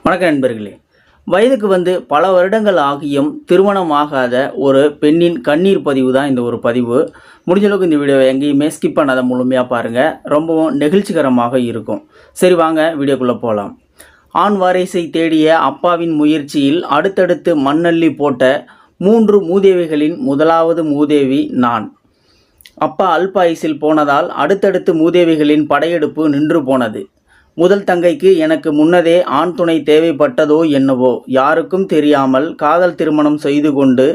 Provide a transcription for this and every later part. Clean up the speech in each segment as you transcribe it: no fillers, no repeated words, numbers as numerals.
வணக்கம் நண்பர்களே. வயதுக்கு வந்து பல வருடங்கள் ஆகியும் திருமணமாகாத ஒரு பெண்ணின் கண்ணீர் பதிவு தான் இந்த ஒரு பதிவு. முடிஞ்ச அளவுக்கு இந்த வீடியோவை எங்கேயுமே ஸ்கிப் பண்ணாத முழுமையாக பாருங்கள். ரொம்பவும் நெகிழ்ச்சிகரமாக இருக்கும். சரி, வாங்க வீடியோக்குள்ளே போகலாம். ஆண் வாரிசை தேடிய அப்பாவின் முயற்சியில் அடுத்தடுத்து மண்ணள்ளி போட்ட 3 மூதேவிகளின் முதலாவது மூதேவி நான். அப்பா அல்பாயுசில் போனதால் அடுத்தடுத்து மூதேவிகளின் படையெடுப்பு நின்று போனது. முதல் தங்கைக்கு எனக்கு முன்னதே ஆண் துணை தேவைப்பட்டதோ என்னவோ, யாருக்கும் தெரியாமல் காதல் திருமணம் செய்து கொண்டு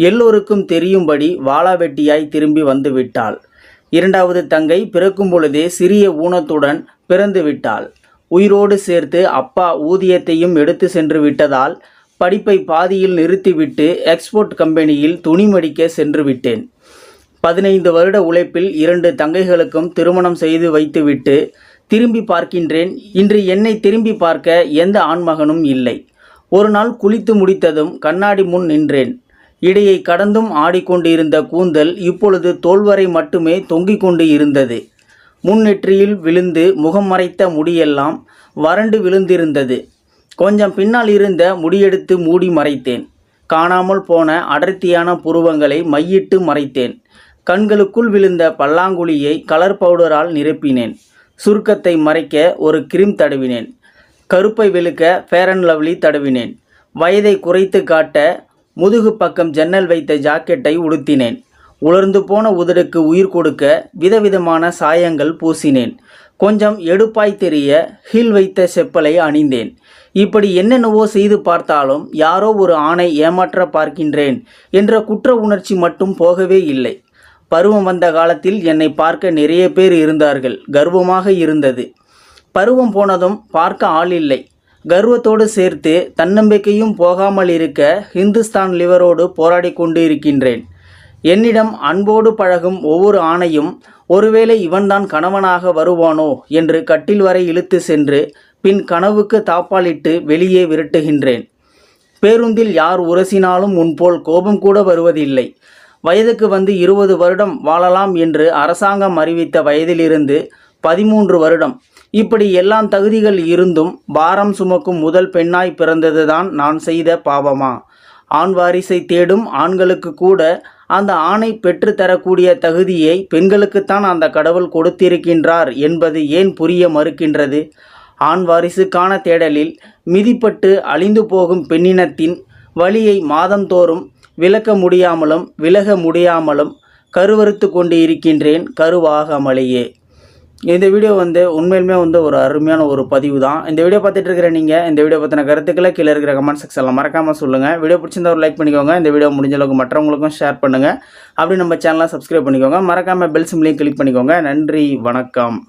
எல்லோருக்கும் தெரியும்படி வாளாவெட்டியாய் திரும்பி வந்து விட்டாள். இரண்டாவது தங்கை பிறக்கும் பொழுதே சிறிய ஊனத்துடன் பிறந்து விட்டாள். உயிரோடு சேர்த்து அப்பா ஊதியத்தையும் எடுத்து சென்று விட்டதால் படிப்பை பாதியில் நிறுத்திவிட்டு எக்ஸ்போர்ட் கம்பெனியில் துணிமடிக்க சென்று விட்டேன். 15 வருட உழைப்பில் 2 தங்கைகளுக்கும் திருமணம் செய்து வைத்துவிட்டு திரும்பி பார்க்கின்றேன். இன்று என்னை திரும்பி பார்க்க எந்த ஆண்மகனும் இல்லை. ஒரு நாள் குளித்து முடித்ததும் கண்ணாடி முன் நின்றேன். இடையை கடந்தும் ஆடிக்கொண்டிருந்த கூந்தல் இப்பொழுது தோள்வரை மட்டுமே தொங்கிக் கொண்டு இருந்தது. முன்னெற்றியில் விழுந்து முகம் மறைத்த முடியெல்லாம் வறண்டு விழுந்திருந்தது. கொஞ்சம் பின்னால் இருந்த முடியெடுத்து மூடி மறைத்தேன். காணாமல் போன அடர்த்தியான புருவங்களை மையிட்டு மறைத்தேன். கண்களுக்குள் விழுந்த பல்லாங்குழியை கலர் பவுடரால் நிரப்பினேன். சுருக்கத்தை மறைக்க ஒரு கிரீம் தடவினேன். கருப்பை வெளுக்க ஃபேர் அண்ட் லவ்லி தடவினேன். வயதை குறைத்து காட்ட முதுகு பக்கம் ஜன்னல் வைத்த ஜாக்கெட்டை உடுத்தினேன். உலர்ந்து போன உதடுக்கு உயிர் கொடுக்க விதவிதமான சாயங்கள் பூசினேன். கொஞ்சம் எடுப்பாய் தெரிய ஹீல் வைத்த செப்பலை அணிந்தேன். இப்படி என்னென்னவோ செய்து பார்த்தாலும் யாரோ ஒரு ஆணை ஏமாற்ற பார்க்கின்றேன் என்ற குற்ற உணர்ச்சி மட்டும் போகவே இல்லை. பருவம் வந்த காலத்தில் என்னை பார்க்க நிறைய பேர் இருந்தார்கள். கர்வமாக இருந்தது. பருவம் போனதும் பார்க்க ஆள் இல்லை. கர்வத்தோடு சேர்த்து தன்னம்பிக்கையும் போகாமல் இருக்க ஹிந்துஸ்தான் லிவரோடு போராடி கொண்டு இருக்கின்றேன். என்னிடம் அன்போடு பழகும் ஒவ்வொரு ஆணையும் ஒருவேளை இவன்தான் கணவனாக வருவானோ என்று கட்டில் வரை இழுத்து சென்று பின் கனவுக்கு தாப்பாலிட்டு வெளியே விரட்டுகின்றேன். பேருந்தில் யார் உரசினாலும் முன்போல் கோபம் கூட வருவதில்லை. வயதுக்கு வந்து 20 வருடம் வாழலாம் என்று அரசாங்கம் அறிவித்த வயதிலிருந்து 13 வருடம். இப்படி எல்லாம் தகுதிகள் இருந்தும் பாரம் சுமக்கும் முதல் பெண்ணாய் பிறந்ததுதான் நான் செய்த பாவமா? ஆண் வாரிசை தேடும் ஆண்களுக்கு கூட அந்த ஆணை பெற்று தரக்கூடிய தகுதியை பெண்களுக்குத்தான் அந்த கடவுள் கொடுத்திருக்கின்றார் என்பது ஏன் புரிய மறுக்கின்றது? ஆண் வாரிசுக்கான தேடலில் மிதிப்பட்டு அழிந்து போகும் பெண்ணினத்தின் வலியை மாதந்தோறும் விளக்க முடியாமலும் விலக முடியாமலும் கருவறுத்து கொண்டு இருக்கின்றேன், கருவாகாமலேயே. இந்த வீடியோ உண்மையிலுமே ஒரு அருமையான ஒரு பதிவு தான். இந்த வீடியோ பார்த்துட்டு இருக்கிற நீங்கள் இந்த வீடியோ பற்றின கருத்துக்களை கீழே இருக்கிற கமெண்ட் செக்ஷனில் மறக்காமல் சொல்லுங்கள். வீடியோ பிடிச்சிருந்தா ஒரு லைக் பண்ணிக்கோங்க. இந்த வீடியோ முடிஞ்ச அளவுக்கு மற்றவங்களுக்கும் ஷேர் பண்ணுங்கள். அப்படி நம்ம சேனலை சப்ஸ்கிரைப் பண்ணிக்கோங்க. மறக்காமல் பெல் சிம்லையும் கிளிக் பண்ணிக்கோங்க. நன்றி, வணக்கம்.